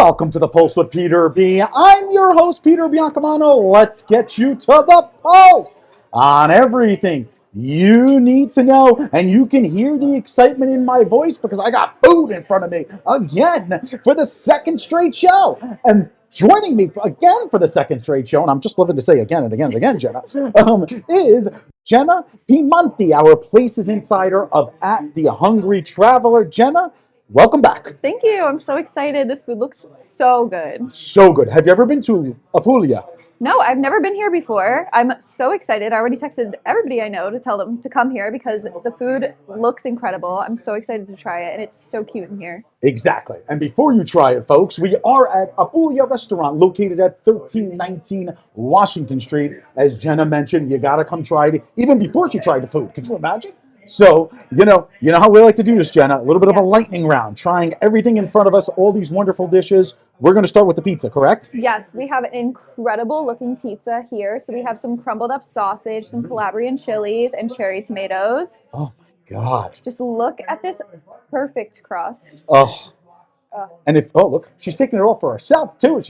Welcome to the Pulse with Peter B. I'm your host, Peter Biancamano. Let's get you to the pulse on everything you need to know. And you can hear the excitement in my voice because I got food in front of me again for the second straight show. And joining me again for the second straight show, and I'm just loving to say again and again and again, Jenna, is Jenna Piemonte, our Places Insider of at the Hungryy Traveler. Jenna, welcome back. Thank you. I'm so excited. This food looks so good. So good. Have you ever been to Apulia? No, I've never been here before. I'm so excited. I already texted everybody I know to tell them to come here because the food looks incredible. I'm so excited to try it, and it's so cute in here. Exactly. And before you try it, folks, we are at Apulia Restaurant located at 1319 Washington Street. As Jenna mentioned, you got to come try it even before she tried the food. Could you imagine? So, you know how we like to do this, Jenna. A little bit of a lightning round, trying everything in front of us, all these wonderful dishes. We're going to start with the pizza, correct? Yes, we have an incredible looking pizza here. So we have some crumbled up sausage, some Calabrian chilies, and cherry tomatoes. Oh my God. Just look at this perfect crust. Oh. And look, she's taking it all for herself too.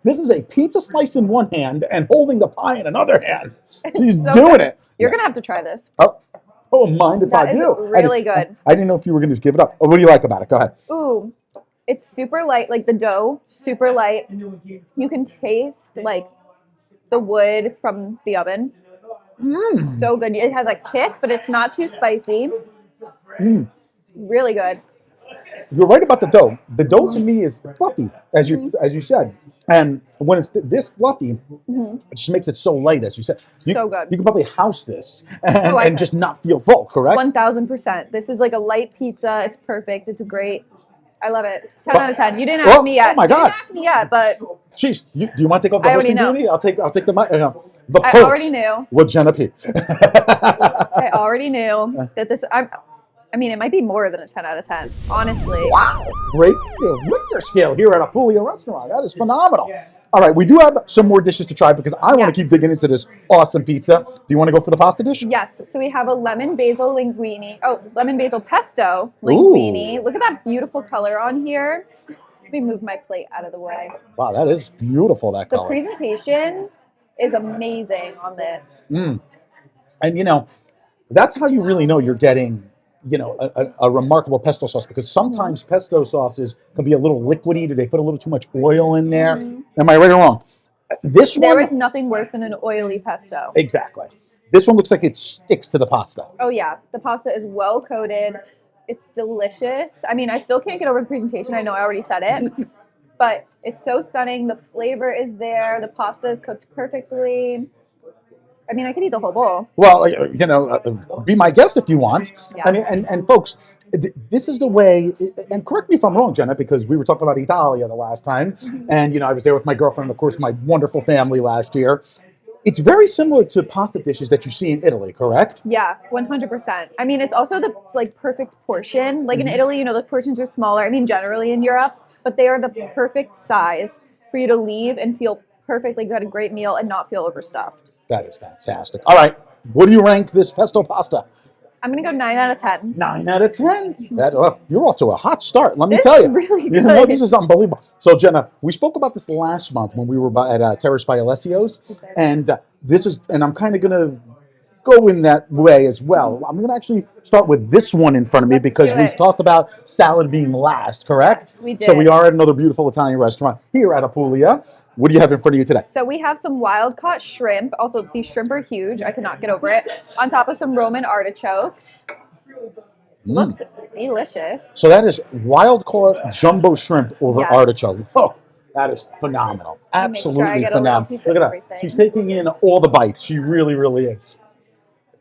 This is a pizza slice in one hand and holding the pie in another hand. She's so doing it. You're going to have to try this. Oh, mind if I do? That is really good. I didn't know if you were going to just give it up. What do you like about it? Go ahead. Ooh, it's super light, like the dough, super light. You can taste like the wood from the oven. So good. It has a kick, but it's not too spicy. Really good. You're right about the dough. The dough to me is fluffy, as you said. And when it's this fluffy, it just makes it so light, as you said. So good. You can probably house this and just not feel full, correct? 1000%. This is like a light pizza. It's perfect. It's great. I love it. 10 out of 10. You didn't ask me yet. Oh my God. You didn't ask me yet, but... Jeez, do you want to take off the hosting duty? I'll take the mic. The I Pulse already knew. With Jenna P. I already knew that this... I mean, it might be more than a 10 out of 10, honestly. Wow. Great Richter scale here at Apulia Restaurant. That is phenomenal. All right, we do have some more dishes to try because I want to keep digging into this awesome pizza. Do you want to go for the pasta dish? Yes. So we have a lemon basil linguine. Oh, lemon basil pesto linguine. Ooh. Look at that beautiful color on here. Let me move my plate out of the way. Wow, that is beautiful, that color. The presentation is amazing on this. And, that's how you really know you're getting... a remarkable pesto sauce, because sometimes pesto sauces can be a little liquidy. Do they put a little too much oil in there? Am I right or wrong? There is nothing worse than an oily pesto. Exactly. This one looks like it sticks to the pasta. Oh yeah, the pasta is well coated. It's delicious. I mean, I still can't get over the presentation. I know I already said it, but it's so stunning. The flavor is there. The pasta is cooked perfectly. I mean, I could eat the whole bowl. Well, be my guest if you want. Yeah. I mean, and folks, this is the way, and correct me if I'm wrong, Jenna, because we were talking about Italia the last time, and, I was there with my girlfriend, of course, my wonderful family last year. It's very similar to pasta dishes that you see in Italy, correct? Yeah, 100%. I mean, it's also the, perfect portion. Like in Italy, the portions are smaller. I mean, generally in Europe, but they are the perfect size for you to leave and feel perfect, like you had a great meal and not feel overstuffed. That is fantastic. All right. What do you rank this pesto pasta? I'm going to go 9 out of 10. 9 out of 10? You're off to a hot start, let me tell you. It's really good. This is unbelievable. So, Jenna, we spoke about this last month when we were at Terrace by Alessio's. And and I'm kind of going to go in that way as well. I'm going to actually start with this one in front of me because we talked about salad being last, correct? Yes, we did. So we are at another beautiful Italian restaurant here at Apulia. What do you have in front of you today? So we have some wild-caught shrimp. Also, these shrimp are huge. I cannot get over it. On top of some Roman artichokes. Looks delicious. So that is wild-caught jumbo shrimp over artichoke. Oh, that is phenomenal. Absolutely phenomenal. Look at that. She's taking in all the bites. She really, really is.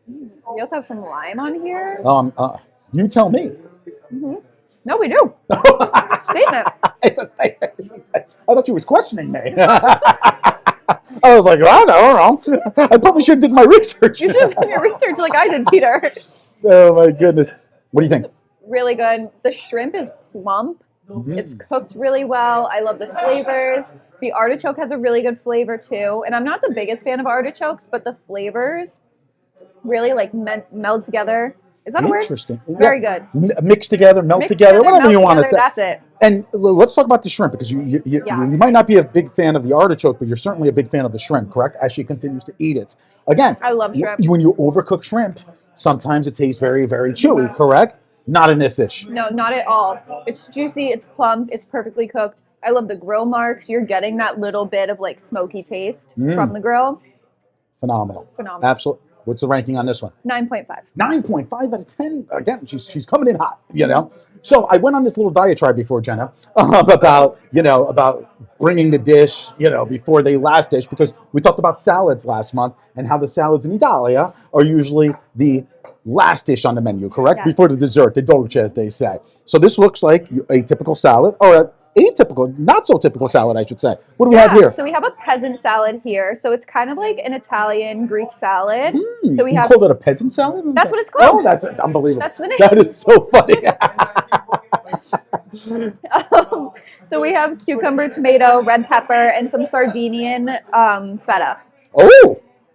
We also have some lime on here. You tell me. No, we do. Statement. It's a statement. I thought you was questioning me. I was like, I don't know. I probably should have did my research. You should have done your research like I did, Peter. Oh, my goodness. What do you think? It's really good. The shrimp is plump. It's cooked really well. I love the flavors. The artichoke has a really good flavor, too. And I'm not the biggest fan of artichokes, but the flavors really, meld together. Is that a word? Interesting. Very good. Mixed together, melt Mix together, whatever melt you want to together, say. That's it. And let's talk about the shrimp, because you might not be a big fan of the artichoke, but you're certainly a big fan of the shrimp, correct? As she continues to eat it. Again, I love shrimp. When you overcook shrimp, sometimes it tastes very, very chewy, correct? Not in this dish. No, not at all. It's juicy, it's plump, it's perfectly cooked. I love the grill marks. You're getting that little bit of like smoky taste from the grill. Phenomenal. Phenomenal. Absolutely. What's the ranking on this one? 9.5. 9.5 out of 10. Again, she's coming in hot, you know. So I went on this little diatribe before, Jenna, about bringing the dish, before the last dish, because we talked about salads last month and how the salads in Italia are usually the last dish on the menu, correct? Yes. Before the dessert, the dolce, as they say. So this looks like a typical salad, or atypical, not so typical salad, I should say. What do we have here? So we have a peasant salad here. So it's kind of like an Italian Greek salad. So we you have. called it a peasant salad? That's what it's called. Oh, that's unbelievable. That's the name. That is so funny. So we have cucumber, tomato, red pepper, and some Sardinian feta.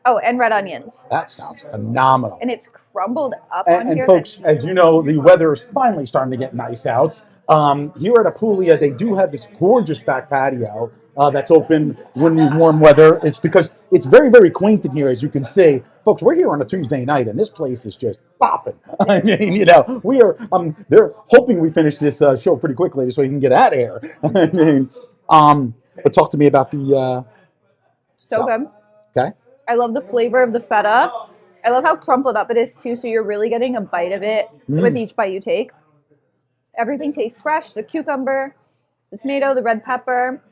Oh, and red onions. That sounds phenomenal. And it's crumbled up on here. And folks, as you know, the weather is finally starting to get nice out. Here at Apulia, they do have this gorgeous back patio that's open when the warm weather. It's because it's very, very quaint in here, as you can see. Folks, we're here on a Tuesday night, and this place is just popping. I mean, we are. They're hoping we finish this show pretty quickly so we can get out of here. I mean, but talk to me about the. So good. Okay. I love the flavor of the feta. I love how crumpled up it is too, so you're really getting a bite of it with each bite you take. Everything tastes fresh. The cucumber, the tomato, the red pepper.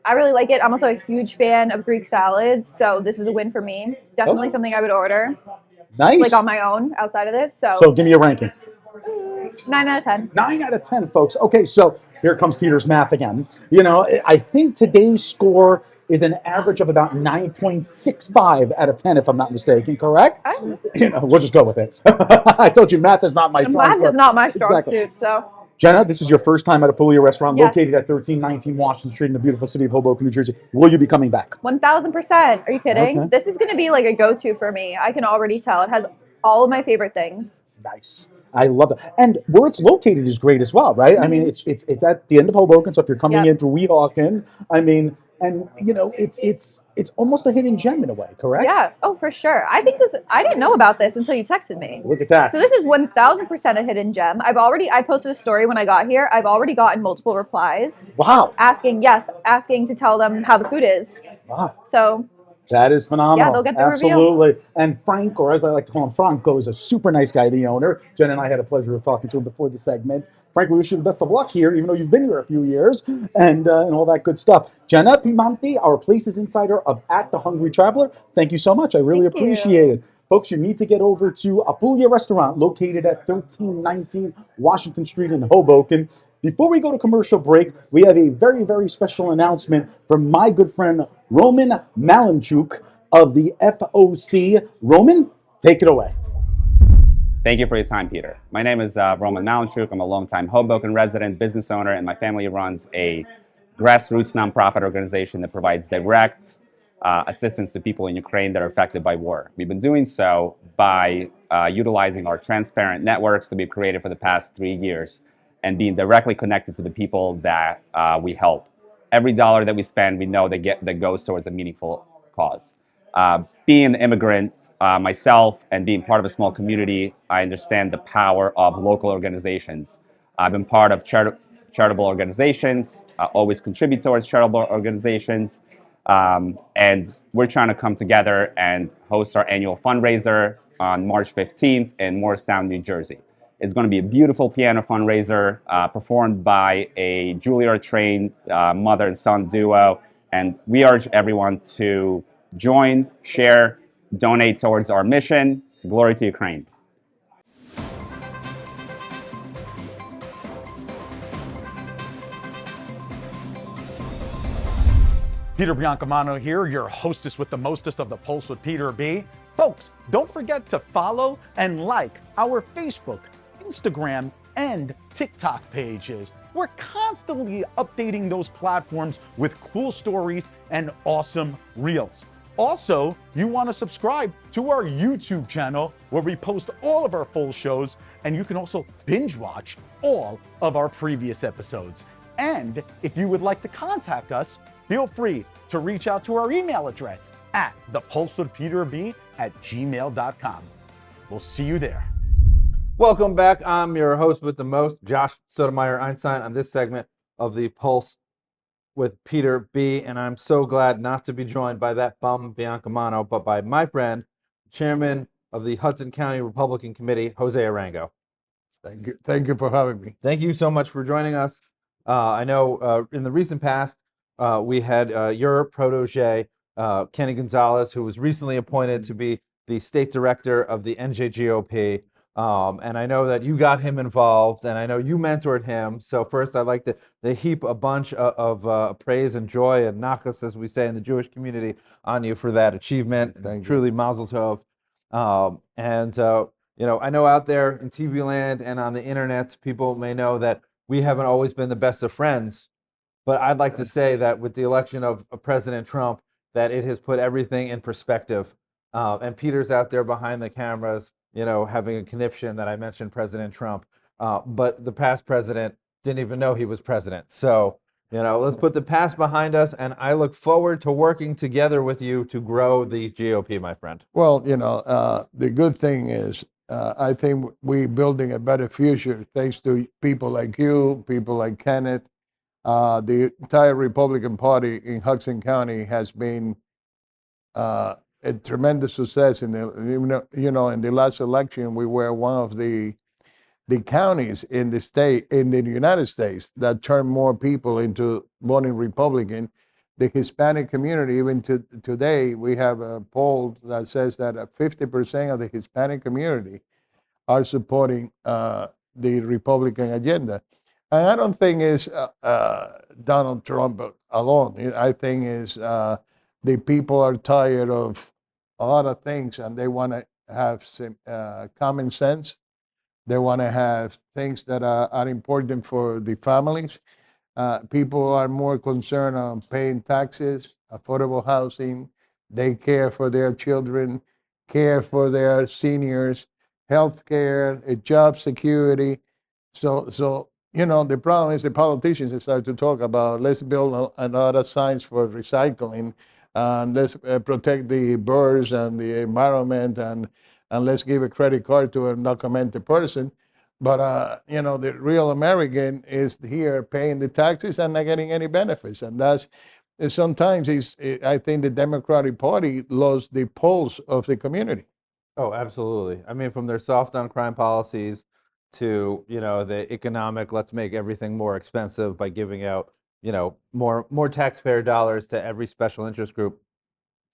I really like it. I'm also a huge fan of Greek salads, so this is a win for me. Definitely something I would order. Nice. Like on my own outside of this. So give me a ranking. 9 out of 10. 9 out of 10, folks. Okay, so here comes Peter's math again. I think today's score is an average of about 9.65 out of 10, if I'm not mistaken, correct? We'll just go with it. I told you math is not my strong suit. Math is not my strong suit, so. Jenna, this is your first time at Apulia Restaurant, located at 1319 Washington Street in the beautiful city of Hoboken, New Jersey. Will you be coming back? 1,000%. Are you kidding? Okay. This is going to be like a go-to for me. I can already tell. It has all of my favorite things. Nice. I love it. And where it's located is great as well, right? I mean, it's at the end of Hoboken, so if you're coming in through Weehawken, I mean, and it's almost a hidden gem in a way, correct? Yeah. Oh, for sure. I didn't know about this until you texted me. Look at that. So this is 1,000% a hidden gem. I posted a story when I got here. I've already gotten multiple replies. Wow. Asking to tell them how the food is. Wow. So. That is phenomenal. Yeah, they'll get the Absolutely. review. And Frank, or as I like to call him, Franco, is a super nice guy, the owner. Jen and I had a pleasure of talking to him before the segment. Frank, we wish you the best of luck here, even though you've been here a few years, and all that good stuff. Jenna Piemonte, our Places Insider of at the Hungry Traveler, thank you so much. I really appreciate it. Folks, you need to get over to Apulia Restaurant, located at 1319 Washington Street in Hoboken. Before we go to commercial break, we have a very, very special announcement from my good friend Roman Malinchuk of the FOC. Roman, take it away. Thank you for your time, Peter. My name is Roman Malinchuk. I'm a longtime Hoboken resident, business owner, and my family runs a grassroots nonprofit organization that provides direct assistance to people in Ukraine that are affected by war. We've been doing so by utilizing our transparent networks that we've created for the past 3 years and being directly connected to the people that we help. Every dollar that we spend, we know that goes towards a meaningful cause. Being an immigrant myself and being part of a small community, I understand the power of local organizations. I've been part of charitable organizations, always contribute towards charitable organizations, and we're trying to come together and host our annual fundraiser on March 15th in Morristown, New Jersey. It's going to be a beautiful piano fundraiser performed by a Juilliard-trained mother and son duo, and we urge everyone to join, share, donate towards our mission. Glory to Ukraine. Peter Biancamano here, your hostess with the mostest of the Pulse with Peter B. Folks, don't forget to follow and like our Facebook, Instagram, and TikTok pages. We're constantly updating those platforms with cool stories and awesome reels. Also, you want to subscribe to our YouTube channel where we post all of our full shows, and you can also binge watch all of our previous episodes. And if you would like to contact us, feel free to reach out to our email address at thepulsewithpeterb@gmail.com. We'll see you there. Welcome back. I'm your host with the most, Josh Sotomayor Einstein, on this segment of the Pulse with Peter B. And I'm so glad not to be joined by that bum Biancamano, but by my friend, Chairman of the Hudson County Republican Committee, Jose Arango. Thank you. Thank you for having me. Thank you so much for joining us. I know in the recent past, we had your protege, Kenny Gonzalez, who was recently appointed to be the state director of the NJGOP. And I know that you got him involved, and I know you mentored him. So first, I'd like to heap a bunch of praise and joy and nachas, as we say in the Jewish community, on you for that achievement. Thank you. Truly, mazel tov. You know, I know out there in TV land and on the internet, people may know that we haven't always been the best of friends. But I'd like to say that with the election of President Trump, that it has put everything in perspective. And Peter's out there behind the cameras, you know, having a conniption that I mentioned President Trump. But the past president didn't even know he was president. So, you know, let's put the past behind us. And I look forward to working together with you to grow the GOP, my friend. Well, you know, the good thing is, I think we're building a better future thanks to people like you, people like Kenneth. The entire Republican Party in Hudson County has been a tremendous success. In the in the last election, we were one of the counties in the state, in the United States, that turned more people into voting Republican. The Hispanic community, even today, we have a poll that says that 50% of the Hispanic community are supporting the Republican agenda. And I don't think it's Donald Trump alone. I think it's the people are tired of a lot of things, and they want to have some common sense. They want to have things that are important for the families. People are more concerned on paying taxes, affordable housing. They care for their children, care for their seniors, health care, job security. So you know, the problem is the politicians start to talk about, let's build another science for recycling, and let's protect the birds and the environment, and let's give a credit card to a undocumented person. But you know, the real American is here paying the taxes and not getting any benefits, and that's sometimes I think the Democratic Party lost the pulse of the community. Oh, absolutely. I mean, from their soft on crime policies to, you know, the economic, let's make everything more expensive by giving out, you know, more taxpayer dollars to every special interest group.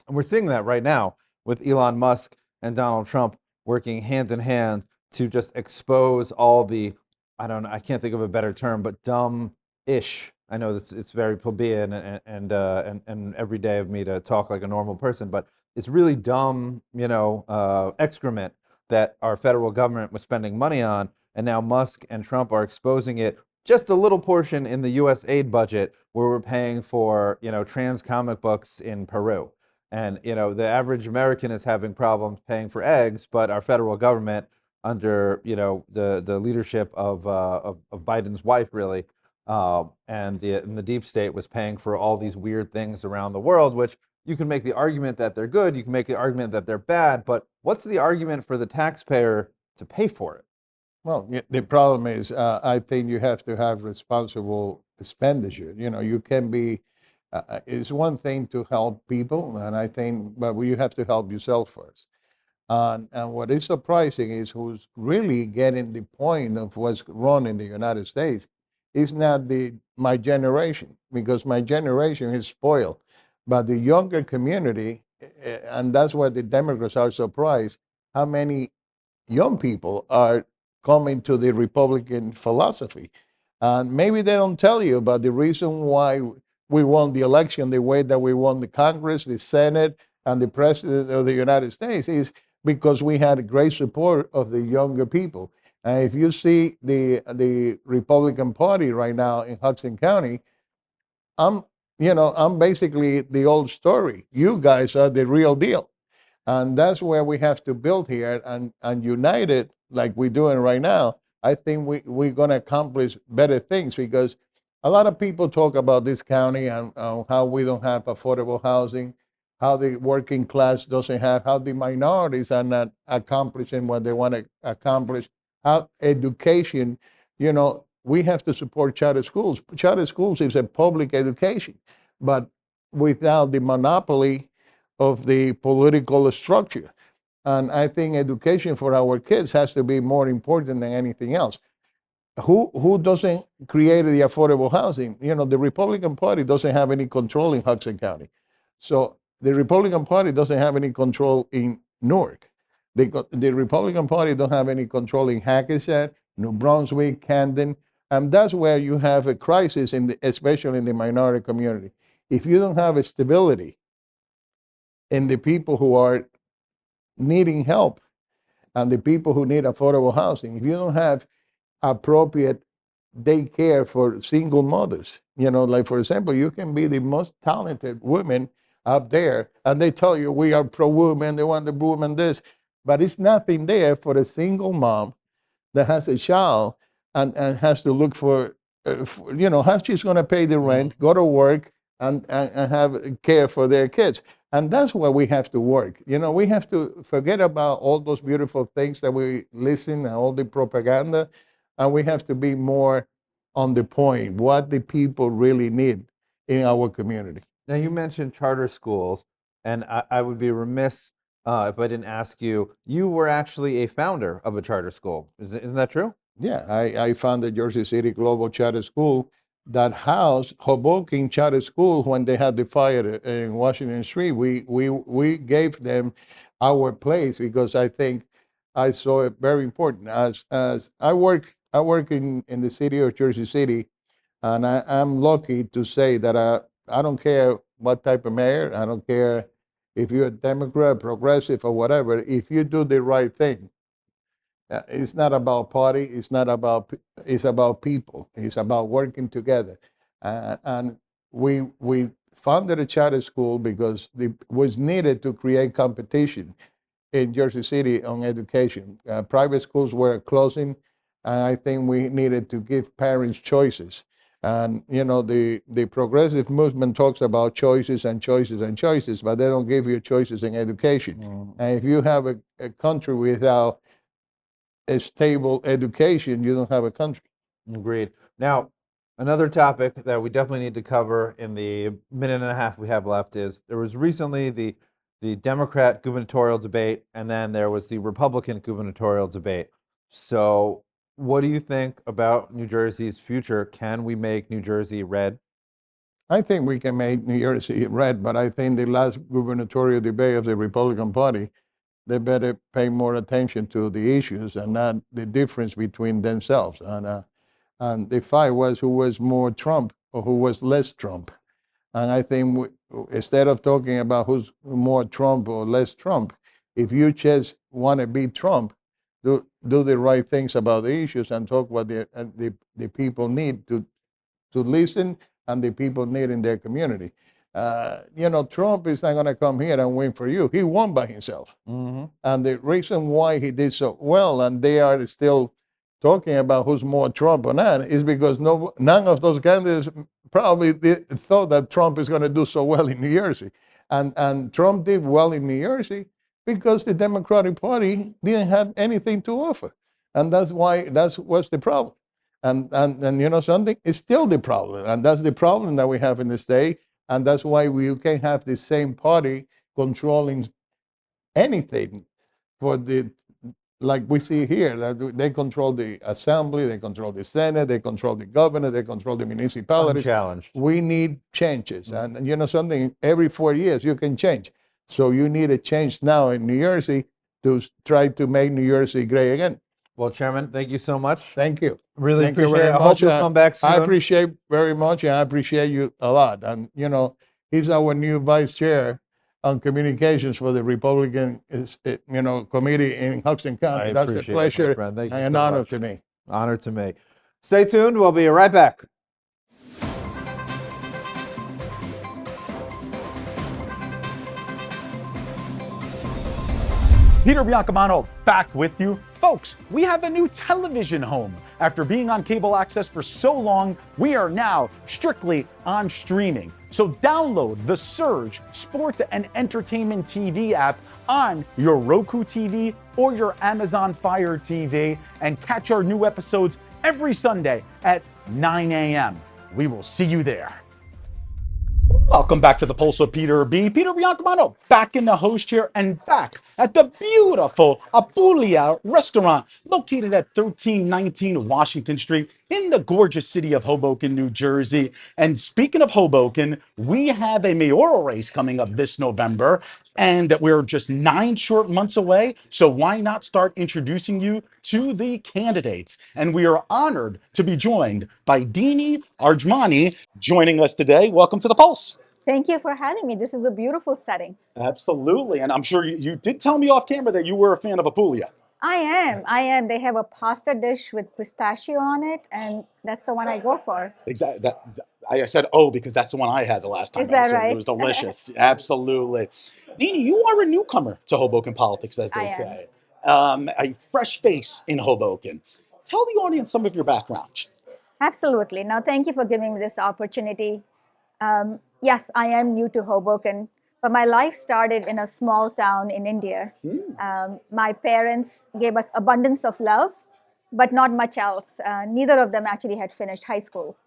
And we're seeing that right now with Elon Musk and Donald Trump working hand in hand to just expose all the, I don't know, I can't think of a better term, but dumb-ish. I know this, it's very plebeian and every day of me to talk like a normal person, but it's really dumb, you know, excrement that our federal government was spending money on, and now Musk and Trump are exposing it. Just a little portion in the U.S. aid budget where we're paying for, you know, trans comic books in Peru. And, you know, the average American is having problems paying for eggs, but our federal government, under, you know, the leadership of Biden's wife, really, and the deep state, was paying for all these weird things around the world, which you can make the argument that they're good, you can make the argument that they're bad, but what's the argument for the taxpayer to pay for it? Well, the problem is, I think you have to have responsible expenditure. You know, you can be. It's one thing to help people, and I think, but you have to help yourself first. And what is surprising is who's really getting the point of what's wrong in the United States is not my generation, because my generation is spoiled, but the younger community, and that's why the Democrats are surprised how many young people are coming to the Republican philosophy. And maybe they don't tell you about the reason why we won the election the way that we won the Congress, the Senate, and the President of the United States is because we had great support of the younger people. And if you see the Republican Party right now in Hudson County, I'm I'm basically the old story. You guys are the real deal. And that's where we have to build here and united like we're doing right now. I think we're going to accomplish better things because a lot of people talk about this county and how we don't have affordable housing, how the working class doesn't have, how the minorities are not accomplishing what they want to accomplish, how education, we have to support charter schools. Charter schools is a public education, but without the monopoly of the political structure. And I think education for our kids has to be more important than anything else. Who doesn't create the affordable housing? The Republican Party doesn't have any control in Hudson County. So the Republican Party doesn't have any control in Newark. The Republican Party don't have any control in Hackensack, New Brunswick, Camden, and that's where you have a crisis especially in the minority community. If you don't have a stability in the people who are needing help and the people who need affordable housing, if you don't have appropriate daycare for single mothers, like for example, you can be the most talented woman up there and they tell you we are pro woman, they want the woman this, but it's nothing there for a single mom that has a child and has to look for how she's going to pay the rent, go to work, and have care for their kids. And that's where we have to work. We have to forget about all those beautiful things that we listen and all the propaganda, and we have to be more on the point, what the people really need in our community. Now, you mentioned charter schools, and I would be remiss if I didn't ask you, you were actually a founder of a charter school. Isn't that true? Yeah, I founded Jersey City Global Charter School that housed Hoboken Charter School when they had the fire in Washington Street. We gave them our place because I think I saw it very important. As I work in the city of Jersey City, and I'm lucky to say that I don't care what type of mayor, I don't care if you're a Democrat, progressive, or whatever. If you do the right thing, it's not about party. It's not about. It's about people. It's about working together. And we founded a charter school because it was needed to create competition in Jersey City on education. Private schools were closing, and I think we needed to give parents choices. And the progressive movement talks about choices and choices and choices, but they don't give you choices in education. And if you have a country without a stable education, you don't have a country. Agreed. Now, another topic that we definitely need to cover in the minute and a half we have left is there was recently the Democrat gubernatorial debate, and then there was the Republican gubernatorial debate. So, what do you think about New Jersey's future? Can we make New Jersey red? I think we can make New Jersey red, but I think the last gubernatorial debate of the Republican Party, they better pay more attention to the issues and not the difference between themselves. And the fight was who was more Trump or who was less Trump. And I think instead of talking about who's more Trump or less Trump, if you just want to be Trump, do the right things about the issues and talk what the people need to listen and the people need in their community. Trump is not going to come here and win for you. He won by himself. Mm-hmm. And the reason why he did so well, and they are still talking about who's more Trump or not, is because none of those candidates probably thought that Trump is going to do so well in New Jersey. And Trump did well in New Jersey because the Democratic Party didn't have anything to offer. And that's what's the problem. And something is still the problem. And that's the problem that we have in the state. And that's why you can't have the same party controlling anything like we see here, that they control the assembly, they control the Senate, they control the governor, they control the municipalities. Unchallenged. We need changes. And something, every 4 years you can change. So you need a change now in New Jersey to try to make New Jersey great again. Well, Chairman, thank you so much. Thank you. Really Thank you appreciate very it. I hope much. you'll come back soon. I appreciate very much, and I appreciate you a lot. And, he's our new vice chair on communications for the Republican, committee in Hudson County. I That's a appreciate it, pleasure my friend. Thank you and an so honor much. to me. Honor to me. Stay tuned. We'll be right back. Peter Biancamano back with you. Folks, we have a new television home. After being on cable access for so long, we are now strictly on streaming. So download the Surge Sports and Entertainment TV app on your Roku TV or your Amazon Fire TV and catch our new episodes every Sunday at 9 a.m. We will see you there. Welcome back to the Pulse of Peter B. Peter Biancamano back in the host chair and back at the beautiful Apulia restaurant located at 1319 Washington Street in the gorgeous city of Hoboken, New Jersey. And speaking of Hoboken, we have a mayoral race coming up this November, and we're just 9 short months away. So why not start introducing you to the candidates? And we are honored to be joined by Dini Ajmani joining us today. Welcome to the Pulse. Thank you for having me. This is a beautiful setting. Absolutely. And I'm sure you did tell me off camera that you were a fan of Apulia. I am. They have a pasta dish with pistachio on it, and that's the one I go for. Exactly. I said, oh, because that's the one I had the last time. Is that So right? it was delicious. Absolutely. Dini, you are a newcomer to Hoboken politics, as they I am. say. A fresh face in Hoboken. Tell the audience some of your background. Absolutely. Now, thank you for giving me this opportunity. Yes, I am new to Hoboken, but my life started in a small town in India. My parents gave us abundance of love, but not much else. Neither of them actually had finished high school.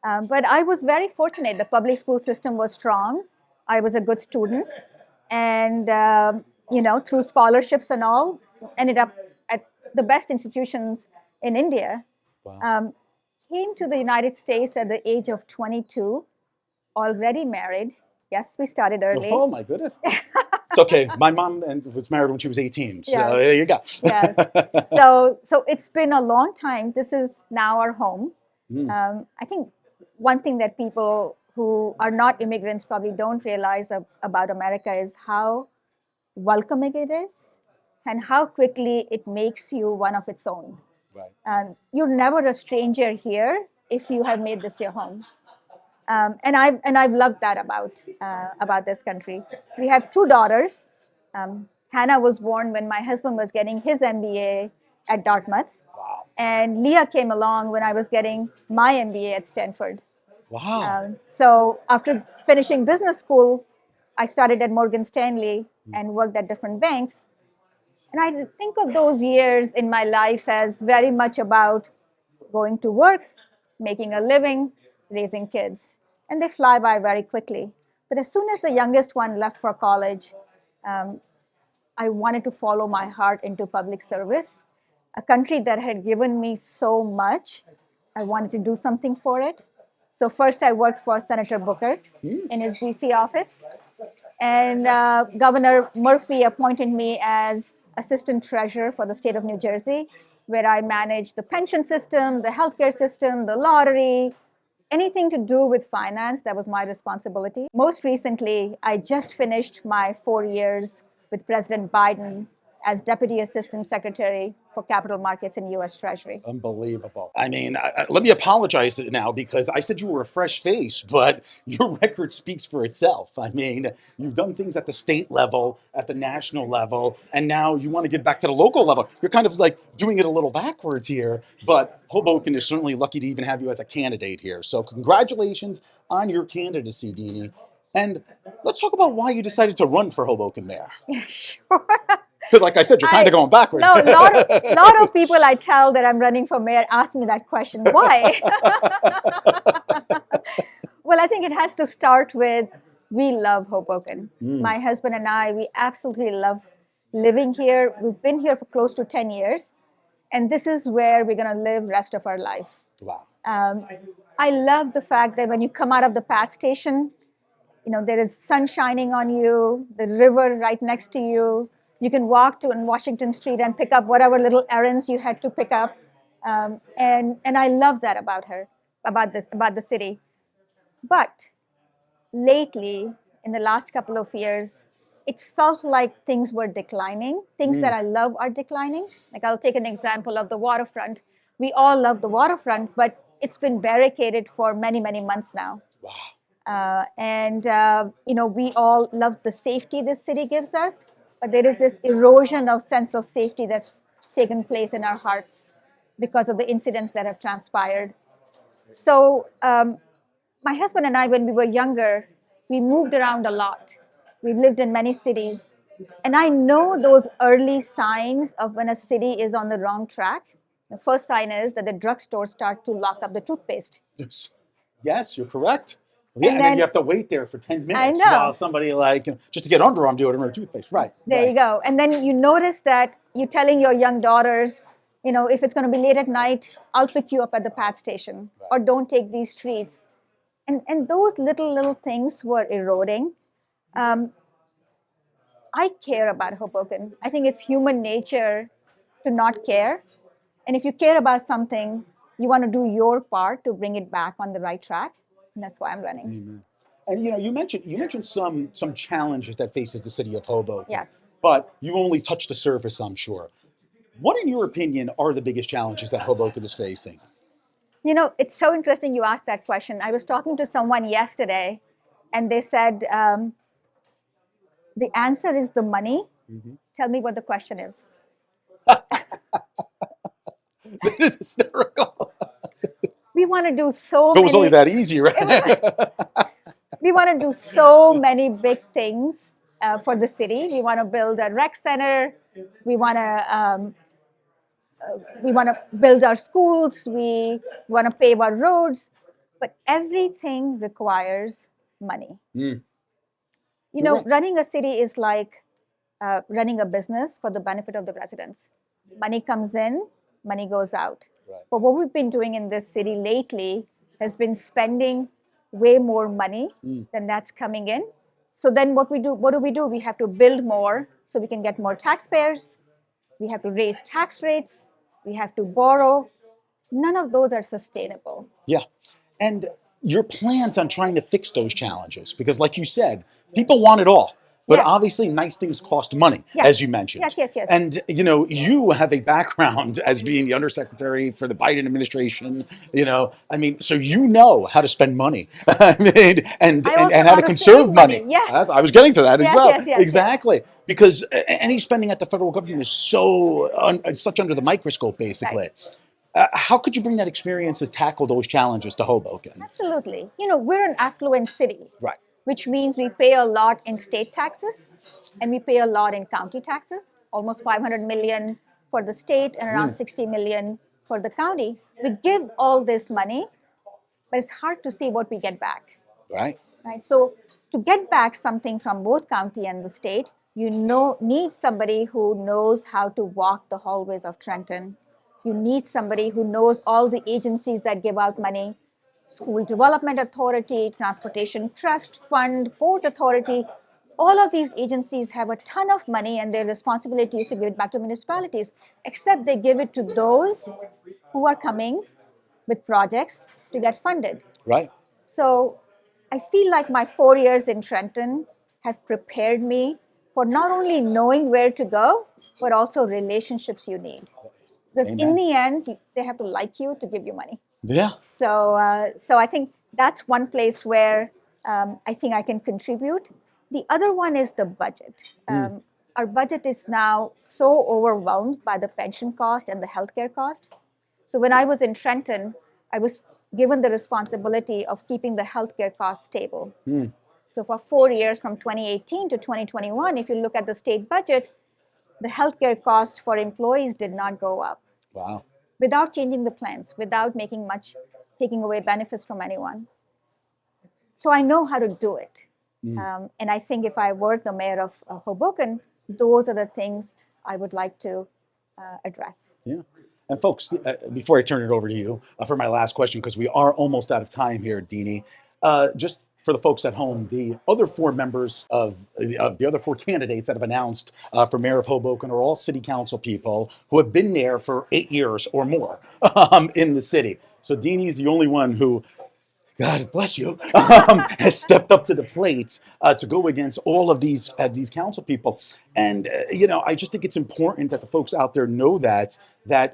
But I was very fortunate. The public school system was strong. I was a good student. And, through scholarships and all, ended up at the best institutions in India. Wow. Came to the United States at the age of 22, already married. Yes, we started early. Oh, my goodness. It's okay. My mom was married when she was 18. So Yes. there you go. Yes. So it's been a long time. This is now our home. I think one thing that people who are not immigrants probably don't realize about America is how welcoming it is and how quickly it makes you one of its own. Right. You're never a stranger here if you have made this your home. And I've loved that about this country. We have 2 daughters. Hannah was born when my husband was getting his MBA at Dartmouth. Wow. And Leah came along when I was getting my MBA at Stanford. Wow. So after finishing business school, I started at Morgan Stanley and worked at different banks. And I think of those years in my life as very much about going to work, making a living, raising kids. And they fly by very quickly. But as soon as the youngest one left for college, I wanted to follow my heart into public service. A country that had given me so much, I wanted to do something for it. So first I worked for Senator Booker in his DC office. And Governor Murphy appointed me as assistant treasurer for the state of New Jersey, where I managed the pension system, the healthcare system, the lottery, anything to do with finance. That was my responsibility. Most recently, I just finished my 4 years with President Biden as Deputy Assistant Secretary for Capital Markets in U.S. Treasury. Unbelievable. I mean, let me apologize now because I said you were a fresh face, but your record speaks for itself. I mean, you've done things at the state level, at the national level, and now you want to get back to the local level. You're kind of like doing it a little backwards here, but Hoboken is certainly lucky to even have you as a candidate here. So congratulations on your candidacy, Dini. And let's talk about why you decided to run for Hoboken mayor. Sure. Because like I said, you're kind of going backwards. No, a lot of people I tell that I'm running for mayor ask me that question. Why? Well, I think it has to start with we love Hoboken. My husband and I, we absolutely love living here. We've been here for close to 10 years. And this is where we're going to live rest of our life. Wow. I love the fact that when you come out of the PATH station, there is sun shining on you, the river right next to you. You can walk to Washington Street and pick up whatever little errands you had to pick up. And I love that about the city. But lately, in the last couple of years, it felt like things were declining. Things that I love are declining. Like I'll take an example of the waterfront. We all love the waterfront, but it's been barricaded for many, many months now. Wow. We all love the safety this city gives us, but there is this erosion of sense of safety that's taken place in our hearts because of the incidents that have transpired. So my husband and I, when we were younger, we moved around a lot. We lived in many cities. And I know those early signs of when a city is on the wrong track. The first sign is that the drugstores start to lock up the toothpaste. Yes, you're correct. Yeah, And and then then- you have to wait there for 10 I minutes know. while somebody just to get underarm deodorant or toothpaste. Right. There you go. And then you notice that you're telling your young daughters, if it's going to be late at night, I'll pick you up at the PAT station, or don't take these streets. And those little things were eroding. I care about Hoboken. I think it's human nature to not care. And if you care about something, you want to do your part to bring it back on the right track. And that's why I'm running. Amen. And you mentioned some challenges that faces the city of Hoboken. Yes. But you only touched the surface, I'm sure. What, in your opinion, are the biggest challenges that Hoboken is facing? It's so interesting you asked that question. I was talking to someone yesterday, and they said, the answer is the money. Mm-hmm. Tell me what the question is. That is hysterical. We want to do so If it was many. only that easy, right? We want to do so many big things for the city. We want to build a rec center. We want to build our schools. We want to pave our roads. But everything requires money. Mm. Right. Running a city is like running a business for the benefit of the residents. Money comes in, money goes out. Right. But what we've been doing in this city lately has been spending way more money than that's coming in. So then what do we do? We have to build more so we can get more taxpayers. We have to raise tax rates. We have to borrow. None of those are sustainable. Yeah. And your plans on trying to fix those challenges, because like you said, people want it all. But Yes. obviously, nice things cost money, Yes. as you mentioned. Yes. And, you have a background as being the undersecretary for the Biden administration, so you know how to spend money. and I also how know to to conserve save money. money. Yes. I was getting to that as Yes, well. yes. Exactly. Because any spending at the federal government is such under the microscope, basically. Right. How could you bring that experience to tackle those challenges to Hoboken? Absolutely. We're an affluent city. Right. Which means we pay a lot in state taxes and we pay a lot in county taxes, almost 500 million for the state and around 60 million for the county. We give all this money, but it's hard to see what we get back. Right. So to get back something from both county and the state, need somebody who knows how to walk the hallways of Trenton. You need somebody who knows all the agencies that give out money. School Development Authority, Transportation Trust Fund, Port Authority, all of these agencies have a ton of money and their responsibility is to give it back to municipalities, except they give it to those who are coming with projects to get funded. Right. So I feel like my 4 years in Trenton have prepared me for not only knowing where to go, but also relationships you need. Because in the end, they have to like you to give you money. Yeah. So I think that's one place where I think I can contribute. The other one is the budget. Our budget is now so overwhelmed by the pension cost and the healthcare cost. So when I was in Trenton, I was given the responsibility of keeping the healthcare costs stable. So for 4 years, from 2018 to 2021, if you look at the state budget, the healthcare cost for employees did not go up. Wow. Without changing the plans, without taking away benefits from anyone. So I know how to do it. And I think if I were the mayor of Hoboken, those are the things I would like to address. Yeah. And folks, before I turn it over to you for my last question, because we are almost out of time here, Dini, just for the folks at home, the other four members of the other four candidates that have announced for mayor of Hoboken are all city council people who have been there for 8 years or more in the city. So Dini is the only one who God bless you, has stepped up to the plate to go against all of these council people. And I just think it's important that the folks out there know that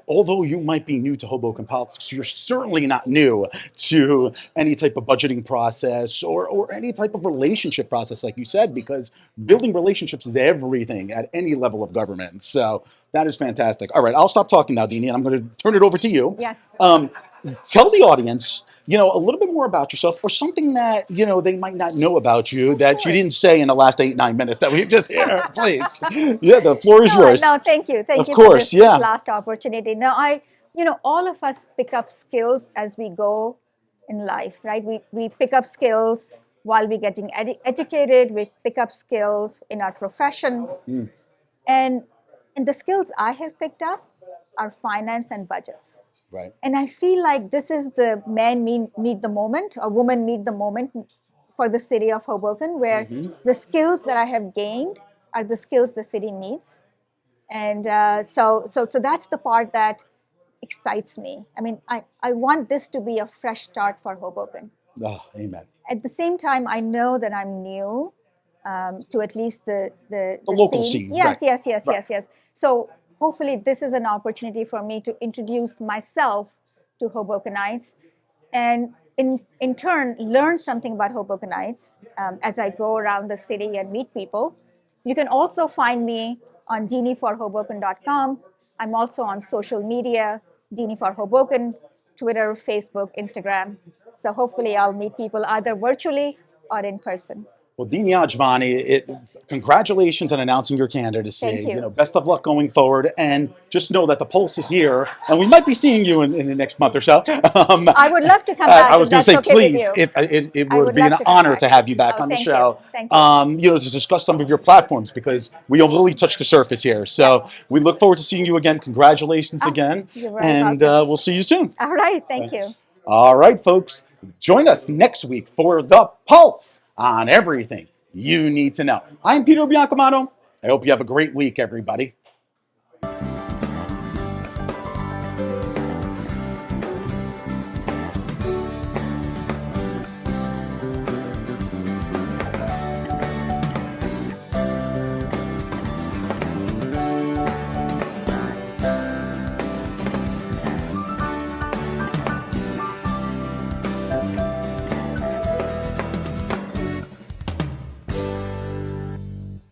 although you might be new to Hoboken politics, you're certainly not new to any type of budgeting process or any type of relationship process, like you said, because building relationships is everything at any level of government. So that is fantastic. All right, I'll stop talking now, Dini, and I'm going to turn it over to you. Yes. Tell the audience, a little bit more about yourself, or something that they might not know about you that you didn't say in the last 8-9 minutes that we've just here. Please, the floor is yours. No, thank you Of for course, this last opportunity. Now, all of us pick up skills as we go in life, right? We pick up skills while we're getting educated. We pick up skills in our profession, and the skills I have picked up are finance and budgets. Right. And I feel like this is the man meet the moment, or woman meet the moment for the city of Hoboken, where the skills that I have gained are the skills the city needs. And so that's the part that excites me. I mean, I want this to be a fresh start for Hoboken. Oh, amen. At the same time, I know that I'm new to at least the local scene. Yes, Right. yes. So hopefully this is an opportunity for me to introduce myself to Hobokenites, and in turn learn something about Hobokenites as I go around the city and meet people. You can also find me on diniforhoboken.com. I'm also on social media, Dini for Hoboken, Twitter, Facebook, Instagram. So hopefully I'll meet people either virtually or in person. Well, Dini Ajmani, congratulations on announcing your candidacy. Thank you. Best of luck going forward, and just know that the pulse is here, and we might be seeing you in the next month or so. I would love to come back. I was going to say, okay please, with you. it I would would be an love to come honor back. to have you back Oh, on the thank show. you. Thank you. To discuss some of your platforms, because we have only touched the surface here. So we look forward to seeing you again. Congratulations again, you're very and welcome. we'll see you soon. All right, thank you. All right, folks, join us next week for the Pulse on everything you need to know. I'm Peter Biancamano. I hope you have a great week, everybody.